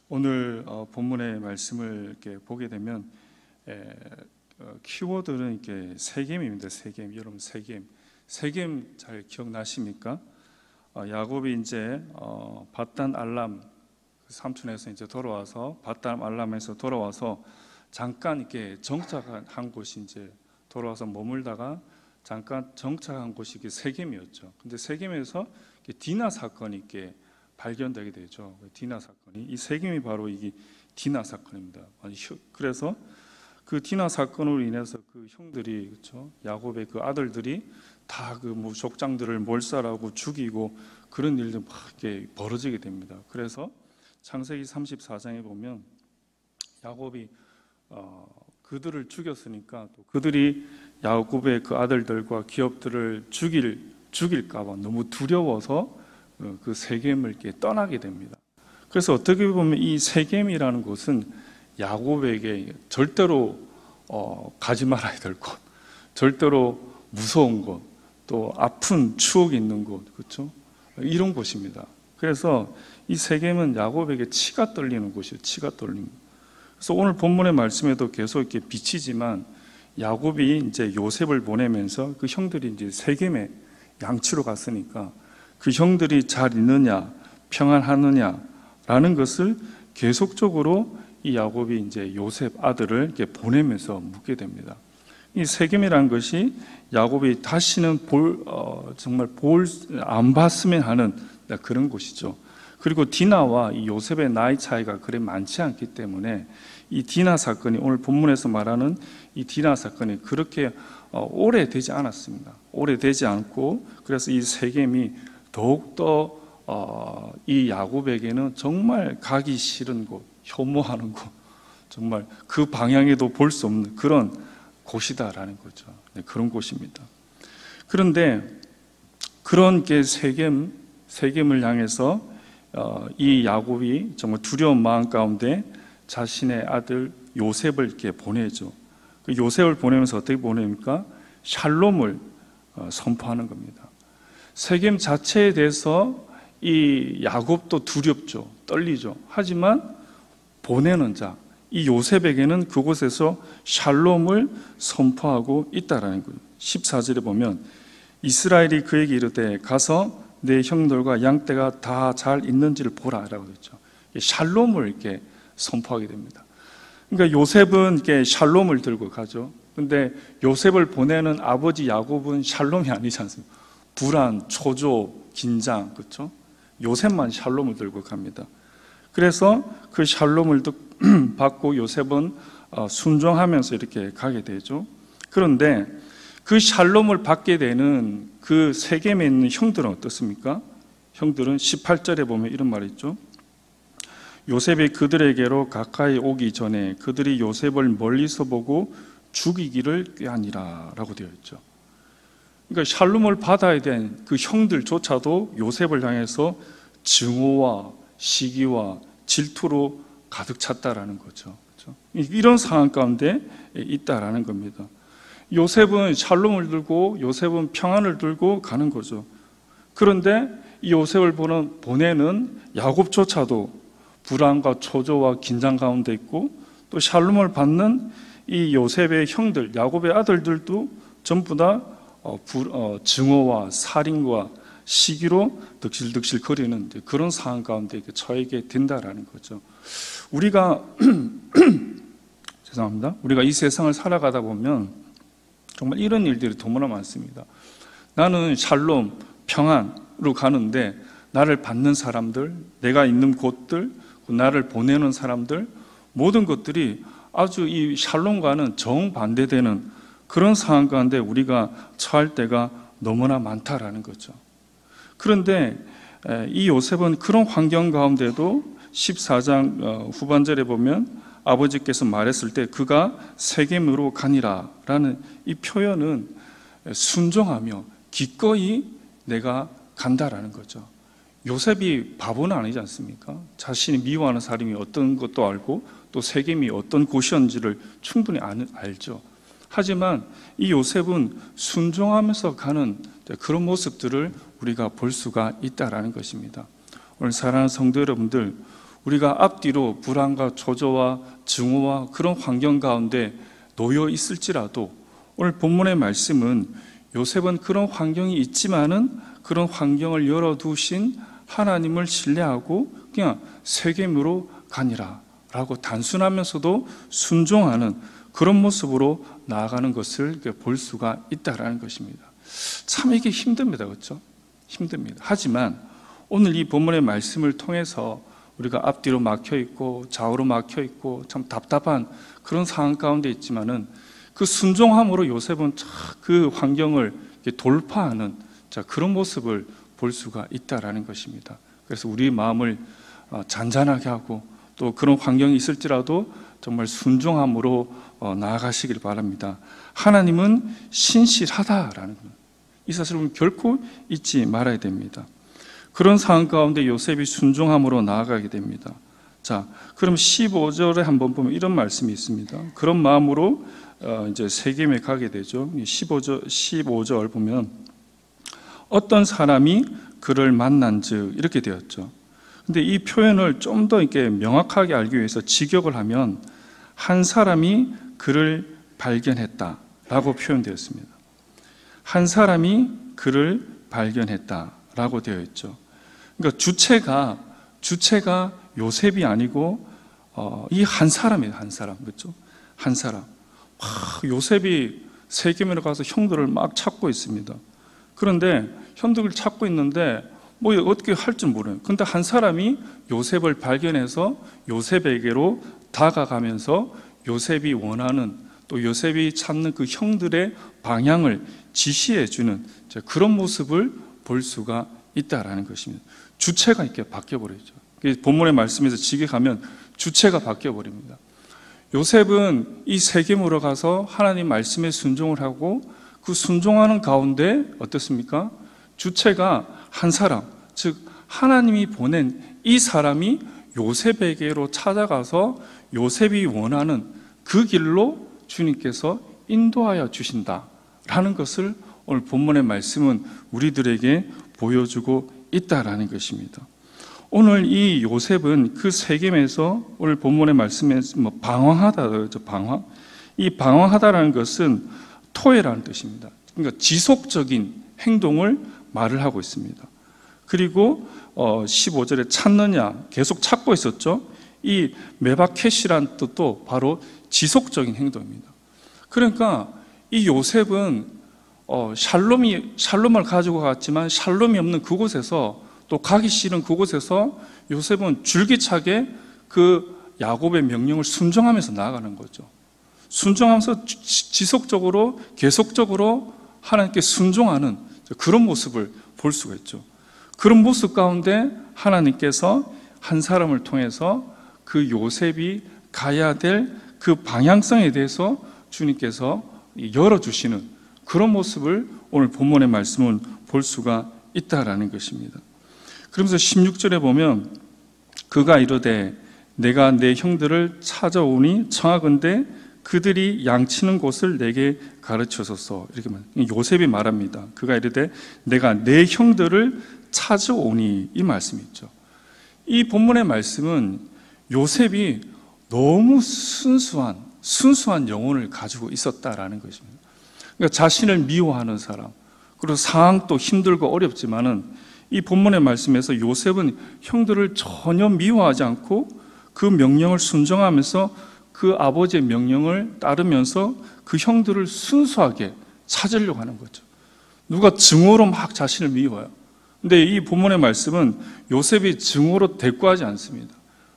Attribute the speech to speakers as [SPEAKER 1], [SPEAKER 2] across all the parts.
[SPEAKER 1] 오늘 본문의 말씀을 이렇게 보게 되면 키워드는 이렇게 세겜입니다. 세겜. 여러분 세겜. 세겜 잘 기억나십니까? 야곱이 이제 바단 알람 삼촌에서 이제 돌아와서 바단 알람에서 돌아와서 잠깐 이렇게 정착한 곳이 이제 돌아와서 머물다가 잠깐 정착한 곳이 세겜이었죠. 근데 세겜에서 디나 사건이 이렇게 발견되게 되죠. 디나 사건이, 이 세겜이 바로 이게 디나 사건입니다. 그래서 그 디나 사건으로 인해서 그 형들이, 그렇죠, 야곱의 그 아들들이 다 그 족장들을 몰살하고 죽이고 그런 일들이 막 이렇게 벌어지게 됩니다. 그래서 창세기 34장에 보면 야곱이 그들을 죽였으니까 또 그들이 야곱의 그 아들들과 기업들을 죽일까봐 너무 두려워서 그 세겜을 이렇게 떠나게 됩니다. 그래서 어떻게 보면 이 세겜이라는 곳은 야곱에게 절대로 가지 말아야 될 곳, 절대로 무서운 곳, 또 아픈 추억이 있는 곳, 그렇죠? 이런 곳입니다. 그래서 이 세겜은 야곱에게 치가 떨리는 곳이에요. 치가 떨리는. 그래서 오늘 본문의 말씀에도 계속 이렇게 비치지만 야곱이 이제 요셉을 보내면서 그 형들이 이제 세겜에 양치로 갔으니까 그 형들이 잘 있느냐, 평안하느냐라는 것을 계속적으로 이 야곱이 이제 요셉 아들을 이렇게 보내면서 묻게 됩니다. 이 세겜이라는 것이 야곱이 다시는 정말 안 봤으면 하는 그런 곳이죠. 그리고 디나와 이 요셉의 나이 차이가 그리 많지 않기 때문에 이 디나 사건이, 오늘 본문에서 말하는 이 디나 사건이 그렇게 오래되지 않았습니다. 오래되지 않고, 그래서 이 세겜이 더욱더 이 야곱에게는 정말 가기 싫은 곳, 혐오하는 곳, 정말 그 방향에도 볼 수 없는 그런 곳이다라는 거죠. 네, 그런 곳입니다. 그런데 그런 게 세겜을 향해서 이 야곱이 정말 두려운 마음 가운데 자신의 아들 요셉을 이렇게 보내죠. 그 요셉을 보내면서 어떻게 보냅니까? 샬롬을 선포하는 겁니다. 세겜 자체에 대해서 이 야곱도 두렵죠. 떨리죠. 하지만 보내는 자, 이 요셉에게는 그곳에서 샬롬을 선포하고 있다라는 거예요. 14절에 보면 이스라엘이 그에게 이르되 가서 내 형들과 양떼가 다 잘 있는지를 보라라고 했죠. 샬롬을 이렇게 선포하게 됩니다. 그러니까 요셉은 이렇게 샬롬을 들고 가죠. 근데 요셉을 보내는 아버지 야곱은 샬롬이 아니지 않습니까? 불안, 초조, 긴장, 그렇죠? 요셉만 샬롬을 들고 갑니다. 그래서 그 샬롬을 받고 요셉은 순종하면서 이렇게 가게 되죠. 그런데 그 샬롬을 받게 되는 그 세겜에 있는 형들은 어떻습니까? 형들은 18절에 보면 이런 말이 있죠. 요셉이 그들에게로 가까이 오기 전에 그들이 요셉을 멀리서 보고 죽이기를 꾀하니라 라고 되어 있죠. 그러니까 샬롬을 받아야 된 그 형들조차도 요셉을 향해서 증오와 시기와 질투로 가득 찼다라는 거죠. 그렇죠? 이런 상황 가운데 있다라는 겁니다. 요셉은 샬롬을 들고, 요셉은 평안을 들고 가는 거죠. 그런데 이 요셉을 보내는 야곱조차도 불안과 초조와 긴장 가운데 있고, 또 샬롬을 받는 이 요셉의 형들, 야곱의 아들들도 전부 다 증오와 살인과 시기로 득실득실 거리는 그런 상황 가운데 처하게 된다라는 거죠. 우리가 죄송합니다. 우리가 이 세상을 살아가다 보면 정말 이런 일들이 너무나 많습니다. 나는 샬롬, 평안으로 가는데 나를 받는 사람들, 내가 있는 곳들, 나를 보내는 사람들, 모든 것들이 아주 이 샬롬과는 정반대되는 그런 상황 가운데 우리가 처할 때가 너무나 많다라는 거죠. 그런데 이 요셉은 그런 환경 가운데도 14장 후반절에 보면 아버지께서 말했을 때 그가 세겜으로 가니라 라는 이 표현은 순종하며 기꺼이 내가 간다라는 거죠. 요셉이 바보는 아니지 않습니까? 자신이 미워하는 사람이 어떤 것도 알고 또 세겜이 어떤 곳이었는지를 충분히 알죠. 하지만 이 요셉은 순종하면서 가는 그런 모습들을 우리가 볼 수가 있다라는 것입니다. 오늘 사랑하는 성도 여러분들, 우리가 앞뒤로 불안과 초조와 증오와 그런 환경 가운데 놓여 있을지라도 오늘 본문의 말씀은 요셉은 그런 환경이 있지만은 그런 환경을 열어두신 하나님을 신뢰하고 그냥 세겜으로 가니라 라고 단순하면서도 순종하는 그런 모습으로 나아가는 것을 볼 수가 있다라는 것입니다. 참 이게 힘듭니다. 그렇죠? 힘듭니다. 하지만 오늘 이 본문의 말씀을 통해서 우리가 앞뒤로 막혀 있고 좌우로 막혀 있고 참 답답한 그런 상황 가운데 있지만은 그 순종함으로 요셉은 그 환경을 돌파하는 그런 모습을 볼 수가 있다라는 것입니다. 그래서 우리 마음을 잔잔하게 하고 또 그런 환경이 있을지라도 정말 순종함으로 나아가시길 바랍니다. 하나님은 신실하다라는 것, 이 사실을 결코 잊지 말아야 됩니다. 그런 상황 가운데 요셉이 순종함으로 나아가게 됩니다. 자, 그럼 15절에 한번 보면 이런 말씀이 있습니다. 그런 마음으로 이제 세겜에 가게 되죠. 15절 보면 어떤 사람이 그를 만난즉 이렇게 되었죠. 근데 이 표현을 좀 더 이렇게 명확하게 알기 위해서 직역을 하면 한 사람이 그를 발견했다라고 표현되었습니다. 한 사람이 그를 발견했다라고 되어 있죠. 그러니까 주체가 요셉이 아니고 이 한 사람이에요. 한 사람, 그렇죠? 한 사람. 요셉이 세겜으로 가서 형들을 막 찾고 있습니다. 그런데 형들을 찾고 있는데 뭐 어떻게 할 줄 모르는. 그런데 한 사람이 요셉을 발견해서 요셉에게로 다가가면서 요셉이 원하는 또 요셉이 찾는 그 형들의 방향을 지시해주는 그런 모습을 볼 수가 있다라는 것입니다. 주체가 이렇게 바뀌어버리죠. 본문의 말씀에서 직역하면 주체가 바뀌어버립니다. 요셉은 이 세겜으로 가서 하나님 말씀에 순종을 하고 그 순종하는 가운데 어떻습니까? 주체가 한 사람, 즉 하나님이 보낸 이 사람이 요셉에게로 찾아가서 요셉이 원하는 그 길로 주님께서 인도하여 주신다라는 것을 오늘 본문의 말씀은 우리들에게 보여주고 있다라는 것입니다. 오늘 이 요셉은 그 세겜에서 오늘 본문의 말씀에서 방황하다 그러죠. 방황. 이 방황하다라는 것은 토해라는 뜻입니다. 그러니까 지속적인 행동을 말을 하고 있습니다. 그리고 15절에 찾느냐 계속 찾고 있었죠. 이 메바켓이라는 뜻도 바로 지속적인 행동입니다. 그러니까 이 요셉은 샬롬을 가지고 갔지만 샬롬이 없는 그곳에서 또 가기 싫은 그곳에서 요셉은 줄기차게 그 야곱의 명령을 순종하면서 나아가는 거죠. 순종하면서 지속적으로 계속적으로 하나님께 순종하는 그런 모습을 볼 수가 있죠. 그런 모습 가운데 하나님께서 한 사람을 통해서 그 요셉이 가야 될 그 방향성에 대해서 주님께서 열어주시는 그런 모습을 오늘 본문의 말씀은 볼 수가 있다라는 것입니다. 그러면서 16절에 보면 그가 이르되 내가 내 형들을 찾아오니 청하건대 그들이 양치는 곳을 내게 가르쳐소서. 이렇게 요셉이 말합니다. 그가 이르되 내가 내 형들을 찾아오니 이 말씀이 있죠. 이 본문의 말씀은 요셉이 너무 순수한 영혼을 가지고 있었다라는 것입니다. 그러니까 자신을 미워하는 사람, 그리고 상황도 힘들고 어렵지만은 이 본문의 말씀에서 요셉은 형들을 전혀 미워하지 않고 그 명령을 순종하면서 그 아버지의 명령을 따르면서 그 형들을 순수하게 찾으려고 하는 거죠. 누가 증오로 막 자신을 미워해요. 근데 이 본문의 말씀은 요셉이 증오로 대꾸하지 않습니다.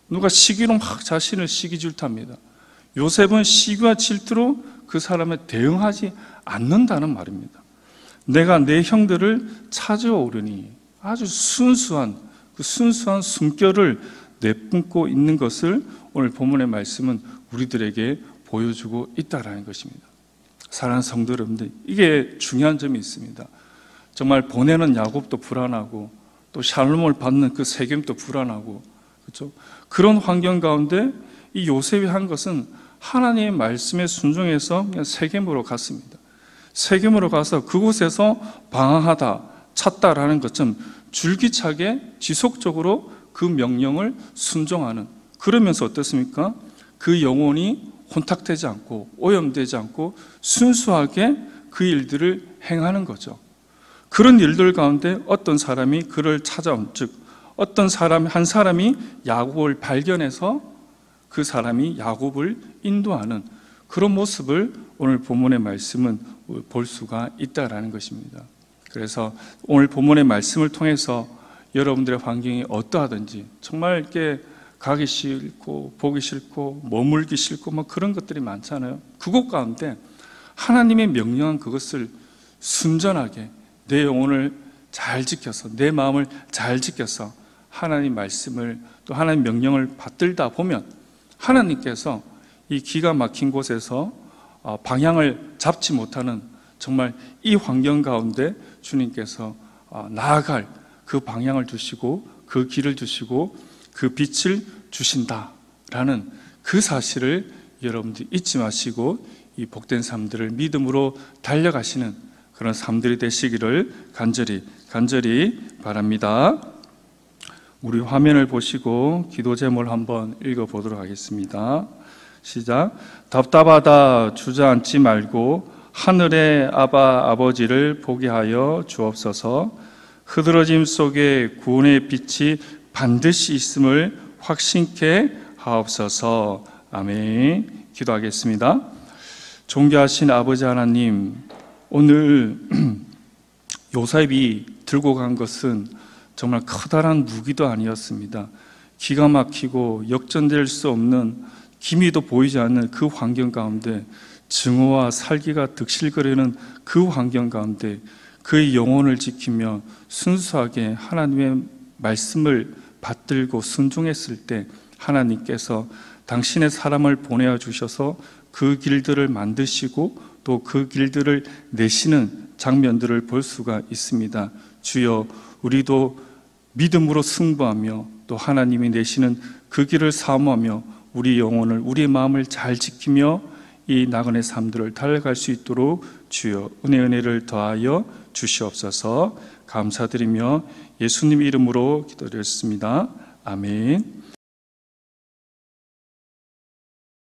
[SPEAKER 1] 누가 시기로 막 자신을 시기질투합니다. 요셉은 시기와 질투로 그 사람에 대응하지 않는다는 말입니다. 내가 내 형들을 찾아오려니 아주 순수한 숨결을 내뿜고 있는 것을 오늘 본문의 말씀은 우리들에게 보여주고 있다라는 것입니다. 사랑하는 성도 여러분들, 이게 중요한 점이 있습니다. 정말 보내는 야곱도 불안하고 또 샬롬을 받는 그 세겜도 불안하고, 그렇죠? 그런 환경 가운데 이 요셉이 한 것은 하나님의 말씀에 순종해서 그냥 세겜으로 갔습니다. 세겜으로 가서 그곳에서 방황하다, 찾다라는 것처럼 줄기차게 지속적으로 그 명령을 순종하는, 그러면서 어떻습니까? 그 영혼이 혼탁되지 않고 오염되지 않고 순수하게 그 일들을 행하는 거죠. 그런 일들 가운데 어떤 사람이 그를 찾아온, 즉 어떤 사람, 한 사람이 야곱을 발견해서 그 사람이 야곱을 인도하는 그런 모습을 오늘 본문의 말씀은 볼 수가 있다라는 것입니다. 그래서 오늘 본문의 말씀을 통해서 여러분들의 환경이 어떠하든지 정말 이렇게 가기 싫고 보기 싫고 머물기 싫고 뭐 그런 것들이 많잖아요. 그곳 가운데 하나님의 명령한 그것을 순전하게 내 영혼을 잘 지켜서 내 마음을 잘 지켜서 하나님 말씀을 또 하나님 명령을 받들다 보면 하나님께서 이 기가 막힌 곳에서 방향을 잡지 못하는 정말 이 환경 가운데 주님께서 나아갈 그 방향을 주시고 그 길을 주시고 그 빛을 주신다라는 그 사실을 여러분들 잊지 마시고 이 복된 삶들을 믿음으로 달려가시는 그런 삶들이 되시기를 간절히 바랍니다. 우리 화면을 보시고 기도 제목을 한번 읽어보도록 하겠습니다. 시작. 답답하다 주저앉지 말고 하늘의 아버지를 보게 하여 주옵소서. 흐드러짐 속에 구원의 빛이 반드시 있음을 확신케 하옵소서. 아멘. 기도하겠습니다. 존귀하신 아버지 하나님, 오늘 요셉이 들고 간 것은 정말 커다란 무기도 아니었습니다. 기가 막히고 역전될 수 없는, 기미도 보이지 않는 그 환경 가운데, 증오와 살기가 득실거리는 그 환경 가운데 그의 영혼을 지키며 순수하게 하나님의 말씀을 받들고 순종했을 때 하나님께서 당신의 사람을 보내어 주셔서 그 길들을 만드시고 또 그 길들을 내시는 장면들을 볼 수가 있습니다. 주여, 우리도 믿음으로 승부하며 또 하나님이 내시는 그 길을 사모하며 우리 영혼을, 우리의 마음을 잘 지키며 이 나그네 삶들을 달려갈 수 있도록 주여 은혜를 더하여 주시옵소서. 감사드리며 예수님 이름으로 기도드렸습니다. 아멘.